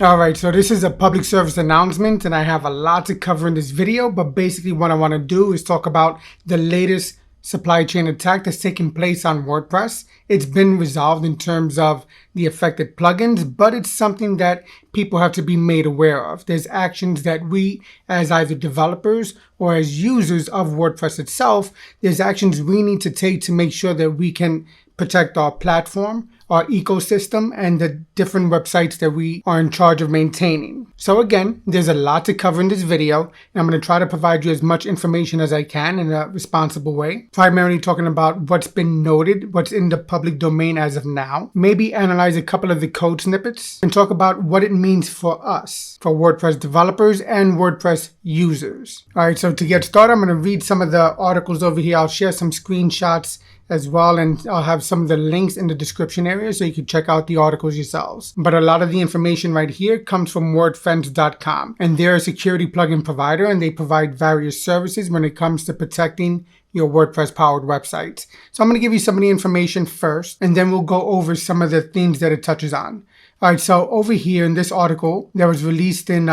All right, so this is a public service announcement and I have a lot to cover in this video, but basically what I want to do is talk about the latest supply chain attack that's taking place on WordPress. It's been resolved in terms of the affected plugins, but it's something that people have to be made aware of. There's actions that we, as either developers or as users of WordPress itself, there's actions we need to take to make sure that we can protect our platform, our ecosystem, and the different websites that we are in charge of maintaining. So again, there's a lot to cover in this video, and I'm going to try to provide you as much information as I can in a responsible way. Primarily talking about what's been noted, what's in the public domain as of now. Maybe analyze a couple of the code snippets and talk about what it means for us, for WordPress developers and WordPress users. All right, so to get started, I'm going to read some of the articles over here. I'll share some screenshots as well, and I'll have some of the links in the description area so you can check out the articles yourselves. But a lot of the information right here comes from Wordfence.com, and they're a security plugin provider, and they provide various services when it comes to protecting your WordPress powered websites. So I'm going to give you some of the information first, and then we'll go over some of the themes that it touches on. All right, so over here in this article that was released in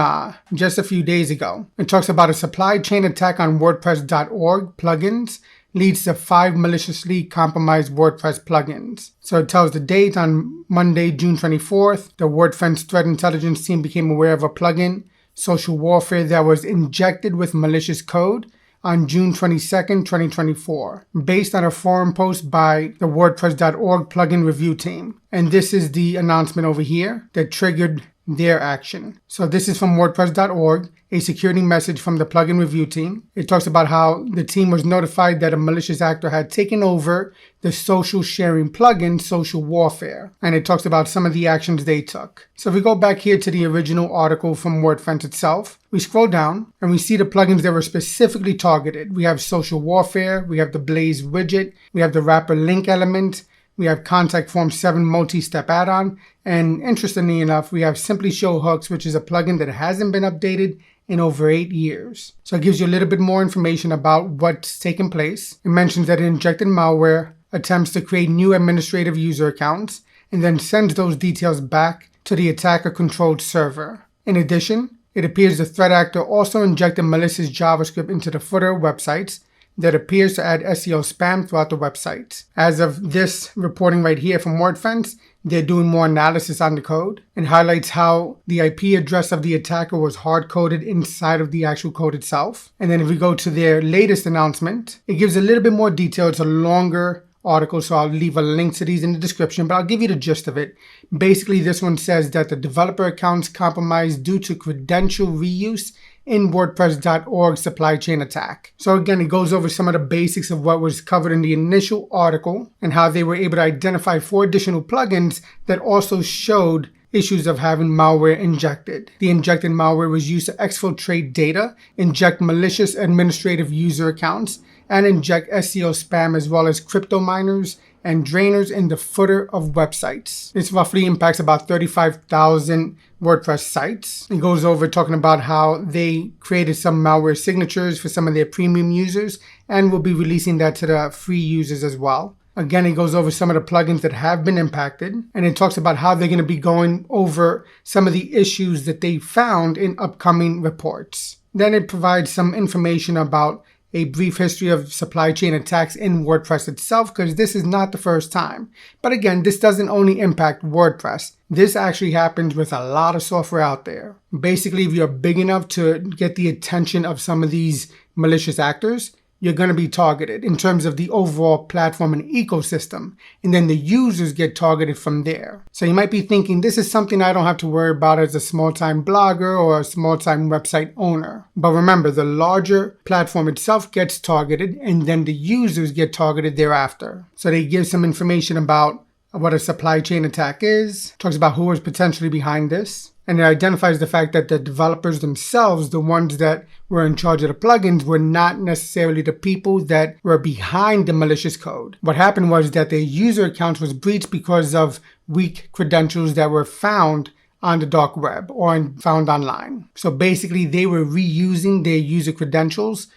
just a few days ago, it talks about a supply chain attack on WordPress.org plugins leads to 5 maliciously compromised WordPress plugins. So it tells the date on Monday, June 24th. The Wordfence threat intelligence team became aware of a plugin, social warfare, that was injected with malicious code on June 22nd, 2024, based on a forum post by the WordPress.org plugin review team. And this is the announcement over here that triggered their action. So this is from WordPress.org, a security message from the plugin review team. It talks about how the team was notified that a malicious actor had taken over the social sharing plugin, Social Warfare. And it talks about some of the actions they took. So if we go back here to the original article from Wordfence itself, we scroll down and we see the plugins that were specifically targeted. We have Social Warfare, we have the Blaze widget, we have the wrapper link element, we have Contact Form 7 multi-step add-on, and interestingly enough, we have Simply Show Hooks, which is a plugin that hasn't been updated in over 8 years. So it gives you a little bit more information about what's taken place. It mentions that it injected malware, attempts to create new administrative user accounts, and then sends those details back to the attacker-controlled server. In addition, it appears the threat actor also injected malicious JavaScript into the footer of websites that appears to add SEO spam throughout the website. As of this reporting right here from Wordfence, they're doing more analysis on the code and highlights how the IP address of the attacker was hard-coded inside of the actual code itself. And then if we go to their latest announcement, it gives a little bit more detail. It's a longer article, so I'll leave a link to these in the description, but I'll give you the gist of it. Basically, this one says that the developer accounts compromised due to credential reuse in WordPress.org supply chain attack. So again, it goes over some of the basics of what was covered in the initial article and how they were able to identify 4 additional plugins that also showed issues of having malware injected. The injected malware was used to exfiltrate data, inject malicious administrative user accounts, and inject SEO spam as well as crypto miners and drainers in the footer of websites. This roughly impacts about 35,000 WordPress sites. It goes over talking about how they created some malware signatures for some of their premium users and will be releasing that to the free users as well. Again, it goes over some of the plugins that have been impacted, and it talks about how they're going to be going over some of the issues that they found in upcoming reports. Then it provides some information about a brief history of supply chain attacks in WordPress itself, because this is not the first time. But again, this doesn't only impact WordPress. This actually happens with a lot of software out there. Basically, if you're big enough to get the attention of some of these malicious actors, you're going to be targeted in terms of the overall platform and ecosystem. And then the users get targeted from there. So you might be thinking, this is something I don't have to worry about as a small-time blogger or a small-time website owner. But remember, the larger platform itself gets targeted and then the users get targeted thereafter. So they give some information about what a supply chain attack is, talks about who is potentially behind this. And it identifies the fact that the developers themselves, the ones that were in charge of the plugins, were not necessarily the people that were behind the malicious code. What happened was that their user accounts was breached because of weak credentials that were found on the dark web or found online. So basically, they were reusing their user credentials,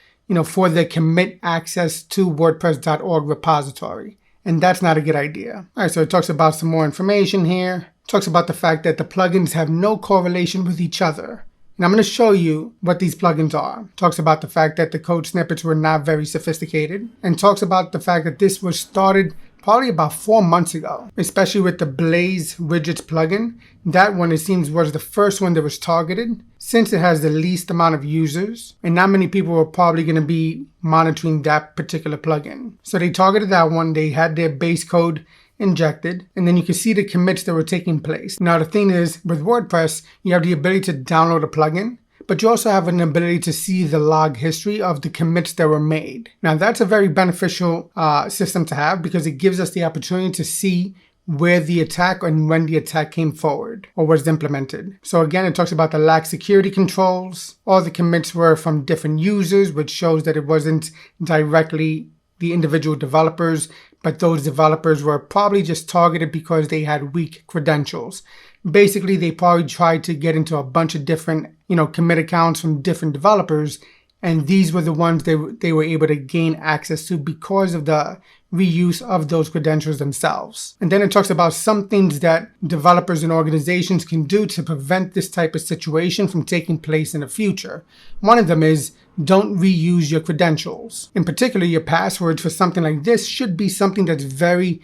for the commit access to WordPress.org repository. And that's not a good idea. All right, so it talks about some more information here. talks about the fact that the plugins have no correlation with each other. And I'm going to show you what these plugins are. Talks about the fact that the code snippets were not very sophisticated, and talks about the fact that this was started probably about 4 months ago, especially with the Blaze Widgets plugin. That one, it seems, was the first one that was targeted since it has the least amount of users, and not many people are probably going to be monitoring that particular plugin. So they targeted that one. They had their base code injected, and then you can see the commits that were taking place. Now the thing is, with WordPress, you have the ability to download a plugin, but you also have an ability to see the log history of the commits that were made. Now that's a very beneficial system to have, because it gives us the opportunity to see where the attack and when the attack came forward or was implemented. So again, it talks about the lack security controls. All the commits were from different users, which shows that it wasn't directly the individual developers, but those developers were probably just targeted because they had weak credentials. Basically, they probably tried to get into a bunch of different, commit accounts from different developers, and these were the ones they were able to gain access to because of the reuse of those credentials themselves. And then it talks about some things that developers and organizations can do to prevent this type of situation from taking place in the future. One of them is don't reuse your credentials. In particular, your passwords for something like this should be something that's very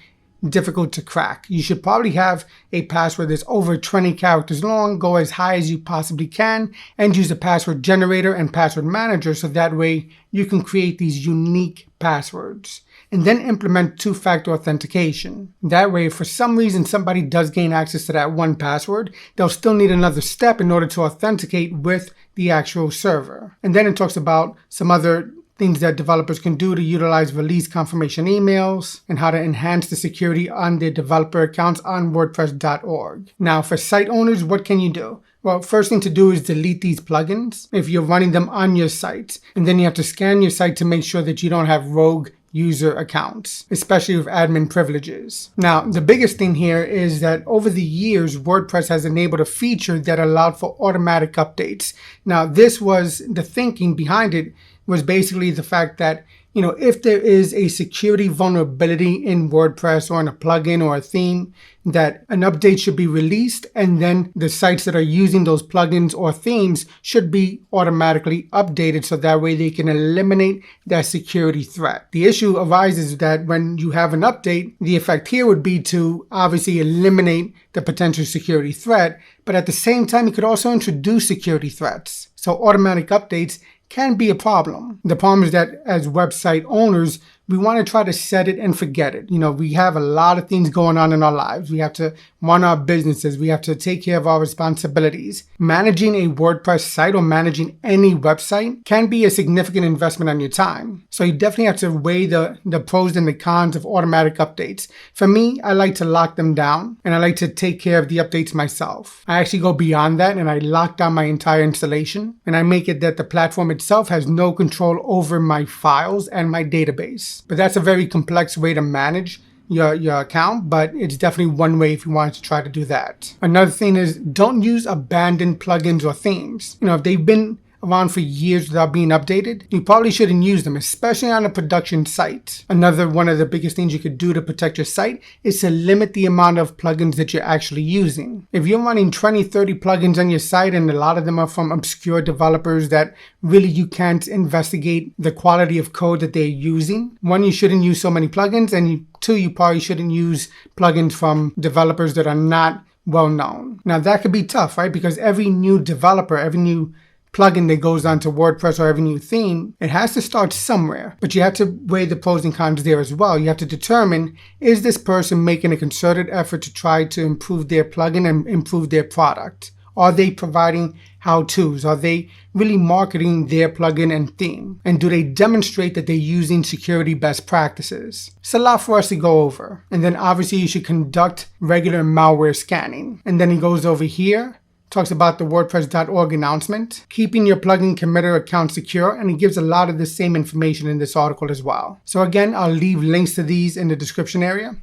difficult to crack. You should probably have a password that's over 20 characters long, go as high as you possibly can, and use a password generator and password manager so that way you can create these unique passwords. And then implement two-factor authentication. That way, if for some reason somebody does gain access to that one password, they'll still need another step in order to authenticate with the actual server. And then it talks about some other things that developers can do to utilize release confirmation emails and how to enhance the security on their developer accounts on WordPress.org. Now, for site owners, what can you do? Well, first thing to do is delete these plugins if you're running them on your site. And then you have to scan your site to make sure that you don't have rogue user accounts, especially with admin privileges. Now, the biggest thing here is that over the years, WordPress has enabled a feature that allowed for automatic updates. Now, this was the thinking behind it, was basically the fact that, if there is a security vulnerability in WordPress or in a plugin or a theme, that an update should be released, and then the sites that are using those plugins or themes should be automatically updated so that way they can eliminate that security threat. The issue arises that when you have an update, the effect here would be to obviously eliminate the potential security threat, but at the same time, it could also introduce security threats. So automatic updates can be a problem. The problem is that as website owners, we want to try to set it and forget it. We have a lot of things going on in our lives. We have to run our businesses. We have to take care of our responsibilities. Managing a WordPress site or managing any website can be a significant investment on your time. So you definitely have to weigh the pros and the cons of automatic updates. For me, I like to lock them down, and I like to take care of the updates myself. I actually go beyond that, and I lock down my entire installation, and I make it that the platform itself has no control over my files and my database. But that's a very complex way to manage your account, but it's definitely one way if you want to try to do that. Another thing is don't use abandoned plugins or themes. If they've been around for years without being updated, you probably shouldn't use them, especially on a production site. Another one of the biggest things you could do to protect your site is to limit the amount of plugins that you're actually using. If you're running 20, 30 plugins on your site, and a lot of them are from obscure developers that really you can't investigate the quality of code that they're using, one, you shouldn't use so many plugins, and two, you probably shouldn't use plugins from developers that are not well known. Now that could be tough, right? Because every new developer, every new plugin that goes onto WordPress or every new theme, it has to start somewhere. But you have to weigh the pros and cons there as well. You have to determine, is this person making a concerted effort to try to improve their plugin and improve their product? Are they providing how-tos? Are they really marketing their plugin and theme? And do they demonstrate that they're using security best practices? It's a lot for us to go over. And then obviously you should conduct regular malware scanning. And then he goes over here, talks about the WordPress.org announcement, keeping your plugin committer account secure, and it gives a lot of the same information in this article as well. So again, I'll leave links to these in the description area.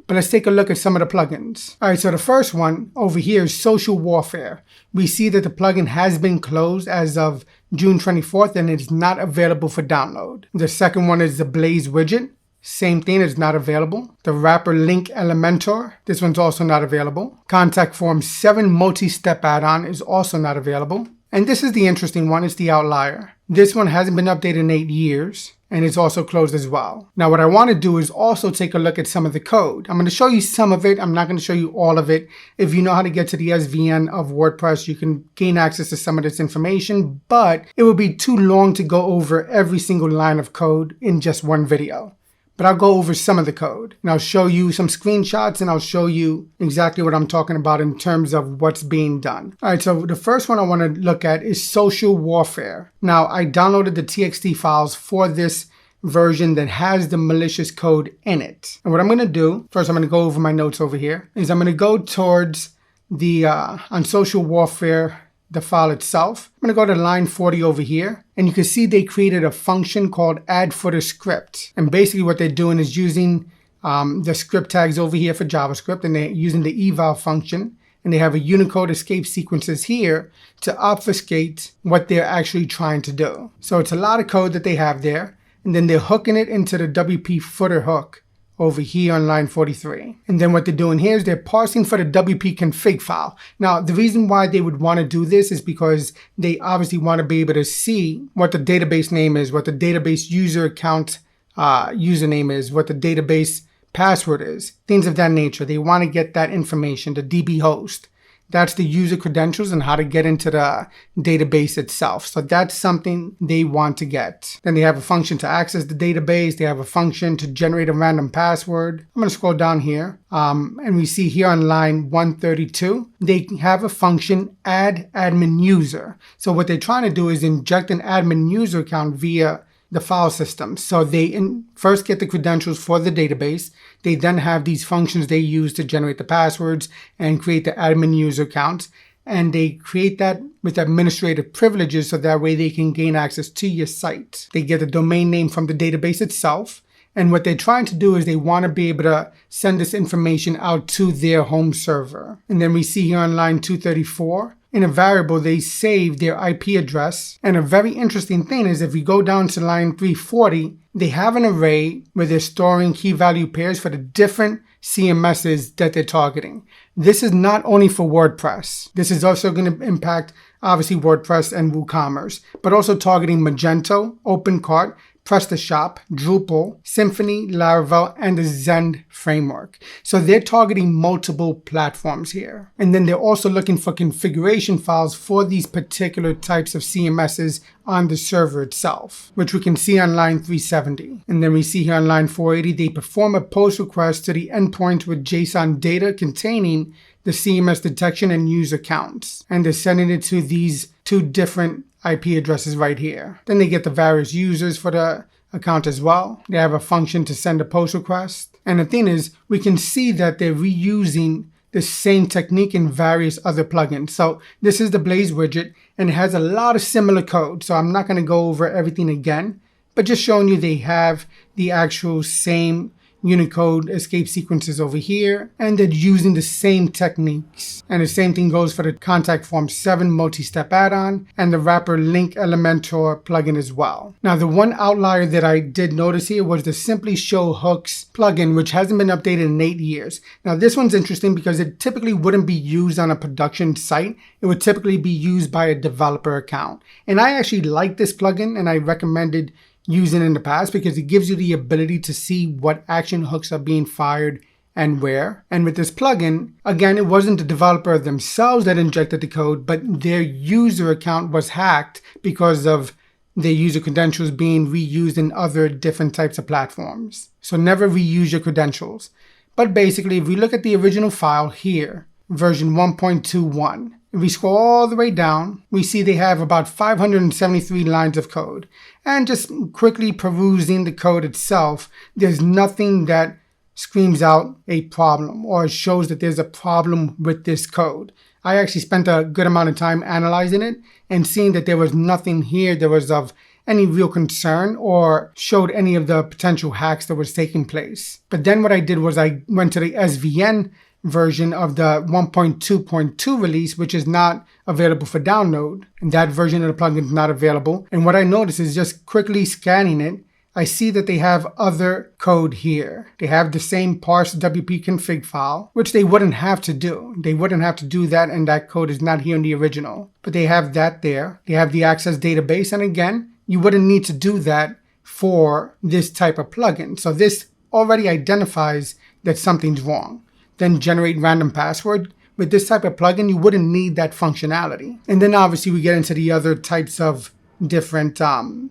But let's take a look at some of the plugins. All right, so the first one over here is Social Warfare. We see that the plugin has been closed as of June 24th, and it's not available for download. The second one is the Blaze widget. same thing, is not available. The wrapper link Elementor, this one's also not available. Contact Form 7 multi-step add-on is also not available. And this is the interesting one, it's the outlier. This one hasn't been updated in 8 years, and it's also closed as well. Now what I want to do is also take a look at some of the code. I'm going to show you some of it. I'm not going to show you all of it. If you know how to get to the SVN of WordPress, you can gain access to some of this information, but it would be too long to go over every single line of code in just one video. But I'll go over some of the code, and I'll show you some screenshots, and I'll show you exactly what I'm talking about in terms of what's being done. All right, so the first one I want to look at is social warfare. Now, I downloaded the TXT files for this version that has the malicious code in it. And what I'm going to do, first I'm going to go over my notes over here, is I'm going to go towards the, on social warfare, the file itself. I'm going to go to line 40 over here, and you can see they created a function called add footer script. And basically what they're doing is using the script tags over here for JavaScript, and they're using the eval function, and they have a Unicode escape sequences here to obfuscate what they're actually trying to do. So it's a lot of code that they have there, and then they're hooking it into the WP footer hook over here on line 43. And then what they're doing here is they're parsing for the WP config file. Now, the reason why they would want to do this is because they obviously want to be able to see what the database name is, what the database user account username is, what the database password is, things of that nature. They want to get that information, the DB host. That's the user credentials and how to get into the database itself. So that's something they want to get. Then they have a function to access the database. They have a function to generate a random password. I'm going to scroll down here and we see here on line 132, they have a function add admin user. So what they're trying to do is inject an admin user account via the file system. So they first get the credentials for the database. They then have these functions they use to generate the passwords and create the admin user accounts. And they create that with administrative privileges so that way they can gain access to your site. They get the domain name from the database itself. And what they're trying to do is they want to be able to send this information out to their home server. And then we see here on line 234, in a variable, they save their IP address. And a very interesting thing is if we go down to line 340, they have an array where they're storing key value pairs for the different CMSs that they're targeting. This is not only for WordPress. This is also going to impact, obviously, WordPress and WooCommerce, but also targeting Magento, OpenCart, PrestaShop, Drupal, Symfony, Laravel, and the Zend framework. So they're targeting multiple platforms here. And then they're also looking for configuration files for these particular types of CMSs on the server itself, which we can see on line 370. And then we see here on line 480, they perform a post request to the endpoint with JSON data containing the CMS detection and user counts. And they're sending it to these two different IP addresses right here. Then they get the various users for the account as well. They have a function to send a post request. And the thing is, we can see that they're reusing the same technique in various other plugins. So this is the Blaze widget, and it has a lot of similar code. So I'm not going to go over everything again, but just showing you they have the actual same Unicode escape sequences over here, and they're using the same techniques. And the same thing goes for the Contact Form 7 multi-step add-on and the wrapper link Elementor plugin as well. Now, the one outlier that I did notice here was the Simply Show Hooks plugin, which hasn't been updated in 8 years. Now, this one's interesting because it typically wouldn't be used on a production site. It would typically be used by a developer account. And I actually like this plugin, and I recommended using in the past because it gives you the ability to see what action hooks are being fired and where. And with this plugin, again, it wasn't the developer themselves that injected the code, but their user account was hacked because of their user credentials being reused in other different types of platforms. So never reuse your credentials. But basically, if we look at the original file here, version 1.21, if we scroll all the way down, we see they have about 573 lines of code. And just quickly perusing the code itself, there's nothing that screams out a problem or shows that there's a problem with this code. I actually spent a good amount of time analyzing it and seeing that there was nothing here that was of any real concern or showed any of the potential hacks that was taking place. But then what I did was I went to the SVN version of the 1.2.2 release, which is not available for download. And that version of the plugin is not available. And what I noticed is just quickly scanning it, I see that they have other code here. They have the same parse WP config file, which they wouldn't have to do. They wouldn't have to do that, and that code is not here in the original. But they have that there. They have the access database, and again, you wouldn't need to do that for this type of plugin. So this already identifies that something's wrong. Then generate random password. With this type of plugin, you wouldn't need that functionality. And then obviously we get into the other types of different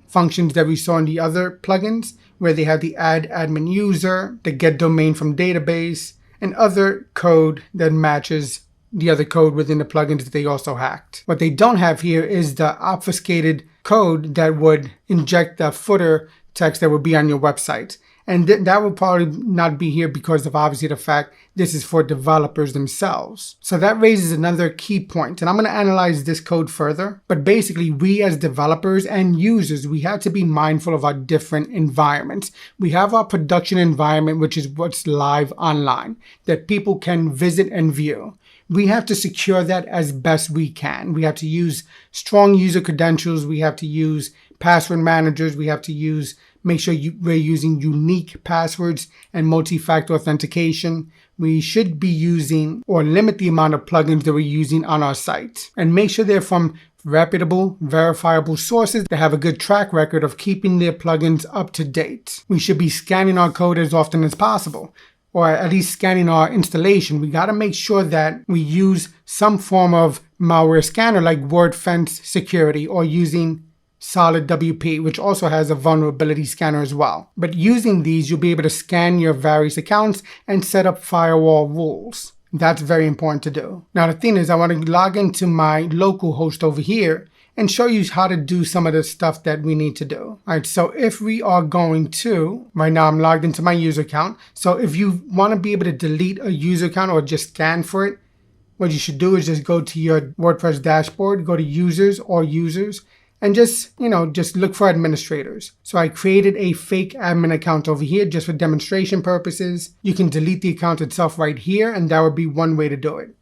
functions that we saw in the other plugins, where they have the add admin user, the get domain from database, and other code that matches the other code within the plugins that they also hacked. What they don't have here is the obfuscated code that would inject the footer text that would be on your website. And that will probably not be here because of obviously the fact this is for developers themselves. So that raises another key point, and I'm going to analyze this code further. But basically, we as developers and users, we have to be mindful of our different environments. We have our production environment, which is what's live online that people can visit and view. We have to secure that as best we can. We have to use strong user credentials. We have to use password managers. We have to make sure we're using unique passwords and multi-factor authentication. We should be using or limit the amount of plugins that we're using on our site, and make sure they're from reputable, verifiable sources that have a good track record of keeping their plugins up to date. We should be scanning our code as often as possible, or at least scanning our installation. We got to make sure that we use some form of malware scanner like Wordfence Security, or using Solid WP, which also has a vulnerability scanner as well. But using these, you'll be able to scan your various accounts and set up firewall rules. That's very important to do. Now, the thing is, I want to log into my local host over here and show you how to do some of the stuff that we need to do. All right, so if we are going to, right now I'm logged into my user account. So if you want to be able to delete a user account or just scan for it, what you should do is just go to your WordPress dashboard, go to users or users, and just look for administrators. So I created a fake admin account over here just for demonstration purposes. You can delete the account itself right here, and that would be one way to do it.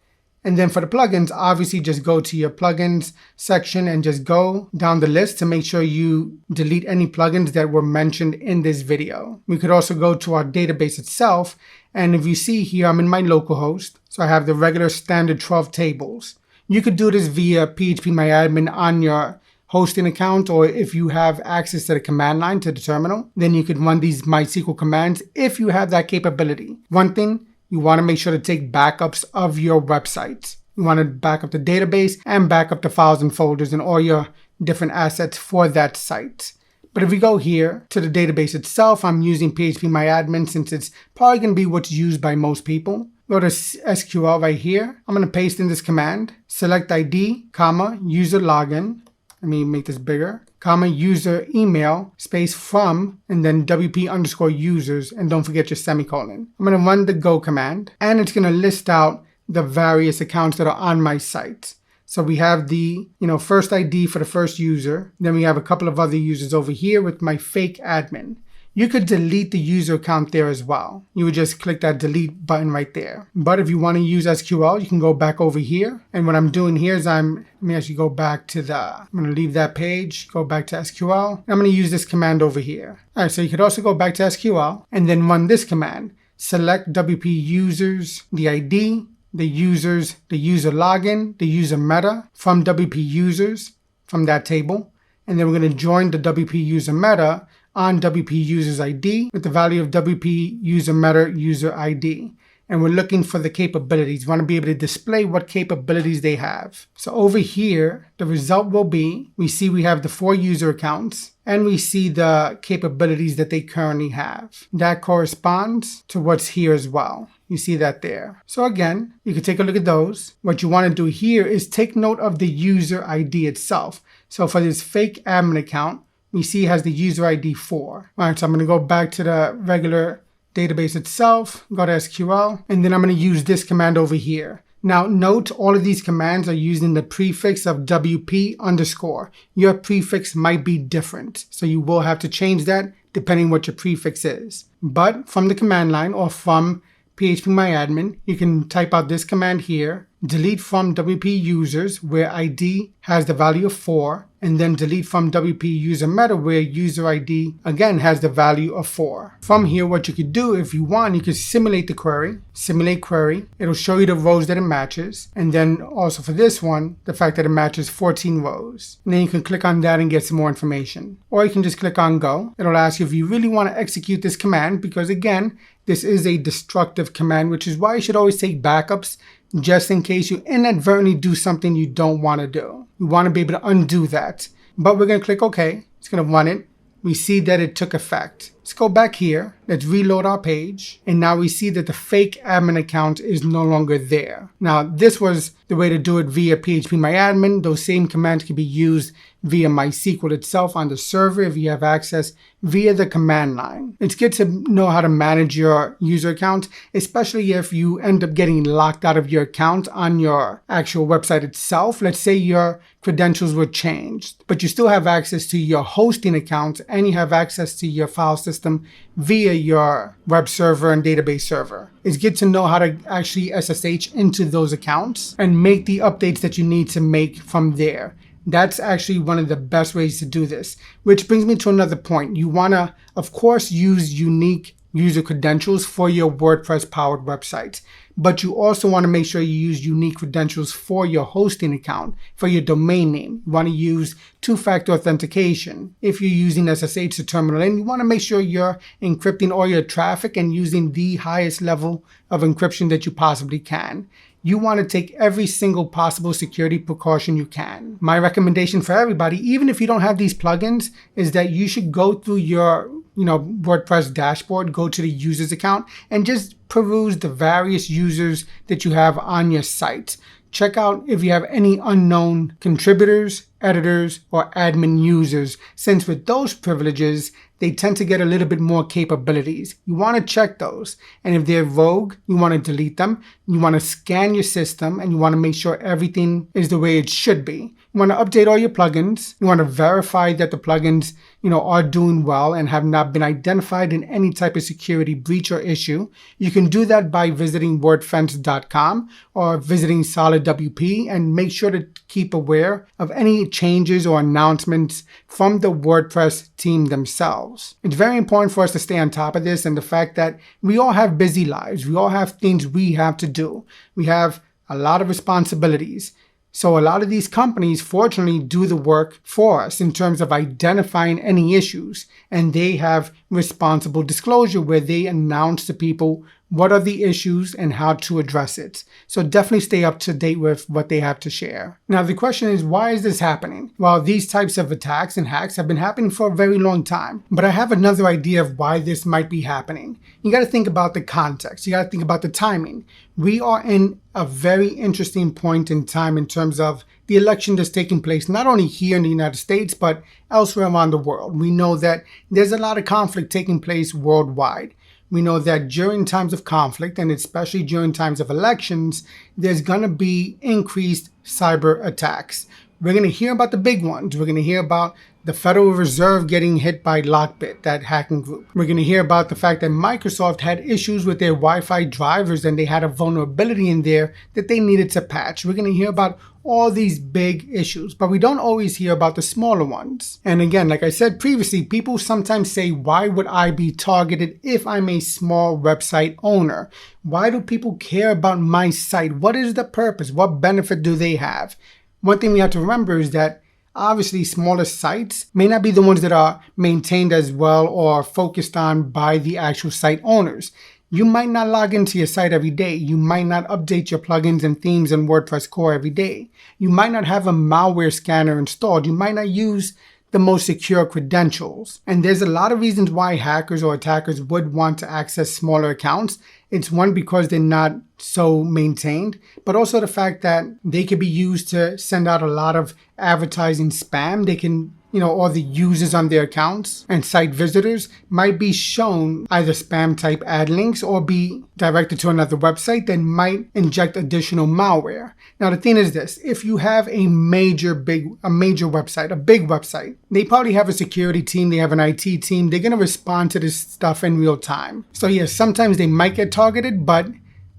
And then for the plugins, obviously just go to your plugins section and just go down the list to make sure you delete any plugins that were mentioned in this video. We could also go to our database itself. And if you see here, I'm in my local host. So I have the regular standard 12 tables. You could do this via phpMyAdmin on your hosting account, or if you have access to the command line to the terminal, then you could run these MySQL commands if you have that capability. One thing, you want to make sure to take backups of your website. You want to back up the database and back up the files and folders and all your different assets for that site. But if we go here to the database itself, I'm using phpMyAdmin since it's probably going to be what's used by most people. Go to SQL right here. I'm going to paste in this command, select ID, comma, user login. Let me make this bigger, comma, user email, space from, and then WP underscore users, and don't forget your semicolon. I'm going to run the go command, and it's going to list out the various accounts that are on my site. So we have the first ID for the first user. Then we have a couple of other users over here with my fake admin. You could delete the user account there as well. You would just click that delete button right there. But if you want to use SQL, you can go back over here. And what I'm doing here is let me actually go back to I'm going to leave that page, go back to SQL. I'm going to use this command over here. All right, so you could also go back to SQL and then run this command. Select WP users, the ID, the users, the user login, the user meta from WP users from that table. And then we're going to join the WP user meta on WP users ID with the value of WP user meta user ID. And we're looking for the capabilities. We want to be able to display what capabilities they have. So over here, the result will be, we have the 4 user accounts and we see the capabilities that they currently have. That corresponds to what's here as well. You see that there. So again, you can take a look at those. What you want to do here is take note of the user ID itself. So for this fake admin account, we see it has the user ID 4. All right, so I'm going to go back to the regular database itself, go to SQL, and then I'm going to use this command over here. Now note all of these commands are using the prefix of WP underscore. Your prefix might be different, so you will have to change that depending what your prefix is. But from the command line or from phpMyAdmin, you can type out this command here delete from WP users where ID has the value of 4, and then delete from WP user meta where user ID again has the value of 4. From here, what you could do if you want, you could simulate the query, simulate query. It'll show you the rows that it matches. And then also for this one, the fact that it matches 14 rows. And then you can click on that and get some more information. Or you can just click on go. It'll ask you if you really want to execute this command, because again, this is a destructive command, which is why you should always take backups just in case you inadvertently do something you don't want to do. We want to be able to undo that. But we're going to click OK. It's going to run it. We see that it took effect. Let's go back here. Let's reload our page. And now we see that the fake admin account is no longer there. Now, this was the way to do it via phpMyAdmin. Those same commands can be used via MySQL itself on the server if you have access via the command line. It's good to know how to manage your user account, especially if you end up getting locked out of your account on your actual website itself. Let's say your credentials were changed, but you still have access to your hosting account and you have access to your file system via your web server and database server. It's good to know how to actually SSH into those accounts and make the updates that you need to make from there. That's actually one of the best ways to do this, which brings me to another point. You want to, of course, use unique user credentials for your WordPress powered website, but you also want to make sure you use unique credentials for your hosting account, for your domain name. You want to use two-factor authentication. If you're using SSH to terminal in, you want to make sure you're encrypting all your traffic and using the highest level of encryption that you possibly can. You want to take every single possible security precaution you can. My recommendation for everybody, even if you don't have these plugins, is that you should go through your WordPress dashboard, go to the users account, and just peruse the various users that you have on your site. Check out if you have any unknown contributors, editors, or admin users, since with those privileges, they tend to get a little bit more capabilities. You want to check those. And if they're rogue, you want to delete them. You want to scan your system and you want to make sure everything is the way it should be. You want to update all your plugins. You want to verify that the plugins, are doing well and have not been identified in any type of security breach or issue. You can do that by visiting wordfence.com or visiting SolidWP, and make sure to keep aware of any changes or announcements from the WordPress team themselves. It's very important for us to stay on top of this, and the fact that we all have busy lives. We all have things we have to do. We have a lot of responsibilities. So a lot of these companies, fortunately, do the work for us in terms of identifying any issues. And they have responsible disclosure where they announce to people what are the issues and how to address it. So definitely stay up to date with what they have to share. Now, the question is, why is this happening? Well, these types of attacks and hacks have been happening for a very long time. But I have another idea of why this might be happening. You got to think about the context. You got to think about the timing. We are in a very interesting point in time in terms of the election that's taking place, not only here in the United States, but elsewhere around the world. We know that there's a lot of conflict taking place worldwide. We know that during times of conflict, and especially during times of elections, there's going to be increased cyber attacks. We're going to hear about the big ones. We're going to hear about the Federal Reserve getting hit by Lockbit, that hacking group. We're going to hear about the fact that Microsoft had issues with their Wi-Fi drivers and they had a vulnerability in there that they needed to patch. We're going to hear about all these big issues, but we don't always hear about the smaller ones. And again, like I said previously, people sometimes say, why would I be targeted if I'm a small website owner? Why do people care about my site? What is the purpose? What benefit do they have? One thing we have to remember is that obviously smaller sites may not be the ones that are maintained as well or focused on by the actual site owners. You might not log into your site every day. You might not update your plugins and themes in WordPress core every day. You might not have a malware scanner installed. You might not use the most secure credentials. And there's a lot of reasons why hackers or attackers would want to access smaller accounts. It's one, because they're not so maintained, but also the fact that they could be used to send out a lot of advertising spam. They can, all the users on their accounts and site visitors might be shown either spam type ad links or be directed to another website that might inject additional malware. Now, the thing is this: if you have a major website, a big website, they probably have a security team, they have an IT team, they're going to respond to this stuff in real time. So yes, sometimes they might get targeted, but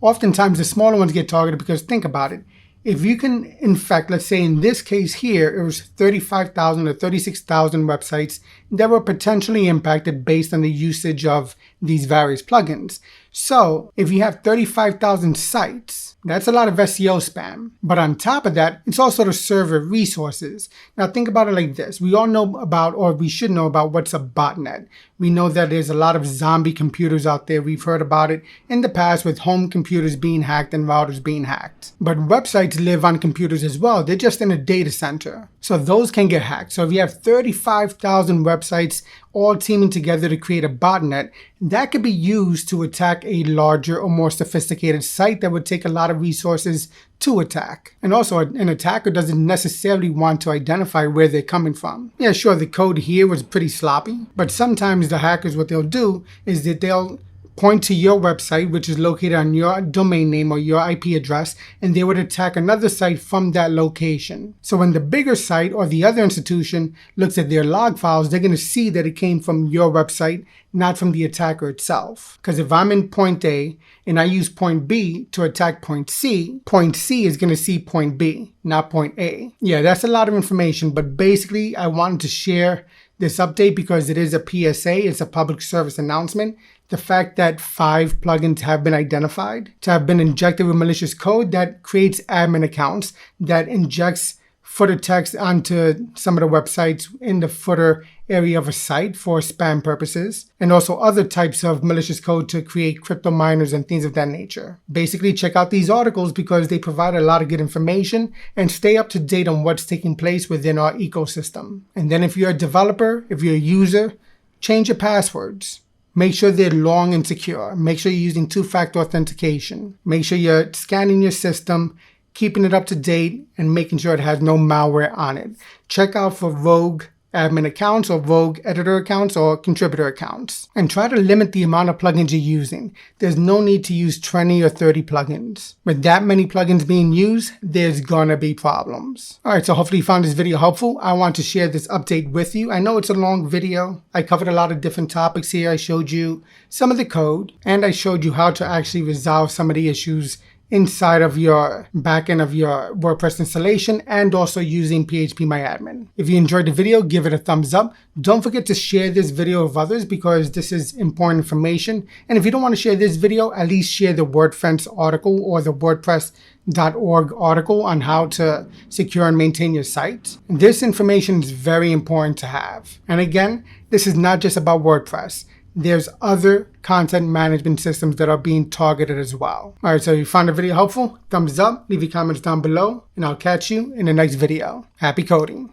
Oftentimes the smaller ones get targeted because think about it. If you can infect, let's say in this case here, it was 35,000 or 36,000 websites that were potentially impacted based on the usage of these various plugins. So if you have 35,000 sites, that's a lot of SEO spam. But on top of that, it's also the server resources. Now think about it like this. We all know about, or we should know about, what's a botnet. We know that there's a lot of zombie computers out there. We've heard about it in the past with home computers being hacked and routers being hacked. But websites live on computers as well. They're just in a data center. So those can get hacked. So if you have 35,000 websites all teaming together to create a botnet, that could be used to attack a larger or more sophisticated site that would take a lot of resources to attack. And also, an attacker doesn't necessarily want to identify where they're coming from. Yeah, sure, the code here was pretty sloppy, but sometimes the hackers, what they'll do is that they'll point to your website, which is located on your domain name or your IP address, and they would attack another site from that location. So when the bigger site or the other institution looks at their log files, they're going to see that it came from your website, not from the attacker itself. Because if I'm in point A and I use point B to attack point C is going to see point B, not point A. Yeah, that's a lot of information, but basically I wanted to share this update because it is a PSA, it's a public service announcement. The fact that 5 plugins have been identified to have been injected with malicious code that creates admin accounts, that injects footer text onto some of the websites in the footer area of a site for spam purposes, and also other types of malicious code to create crypto miners and things of that nature. Basically, check out these articles because they provide a lot of good information and stay up to date on what's taking place within our ecosystem. And then if you're a developer, if you're a user, change your passwords. Make sure they're long and secure. Make sure you're using 2-factor authentication. Make sure you're scanning your system, keeping it up to date, and making sure it has no malware on it. Check out for rogue admin accounts or rogue editor accounts or contributor accounts. And try to limit the amount of plugins you're using. There's no need to use 20 or 30 plugins. With that many plugins being used, there's gonna be problems. Alright, so hopefully you found this video helpful. I want to share this update with you. I know it's a long video. I covered a lot of different topics here. I showed you some of the code, and I showed you how to actually resolve some of the issues inside of your backend of your WordPress installation, and also using PHPMyAdmin. If you enjoyed the video, give it a thumbs up. Don't forget to share this video with others because this is important information. And if you don't want to share this video, at least share the Wordfence article or the WordPress.org article on how to secure and maintain your site. This information is very important to have. And again, this is not just about WordPress. There's other content management systems that are being targeted as well. All right, so if you found the video helpful, thumbs up, leave your comments down below, and I'll catch you in the next video. Happy coding.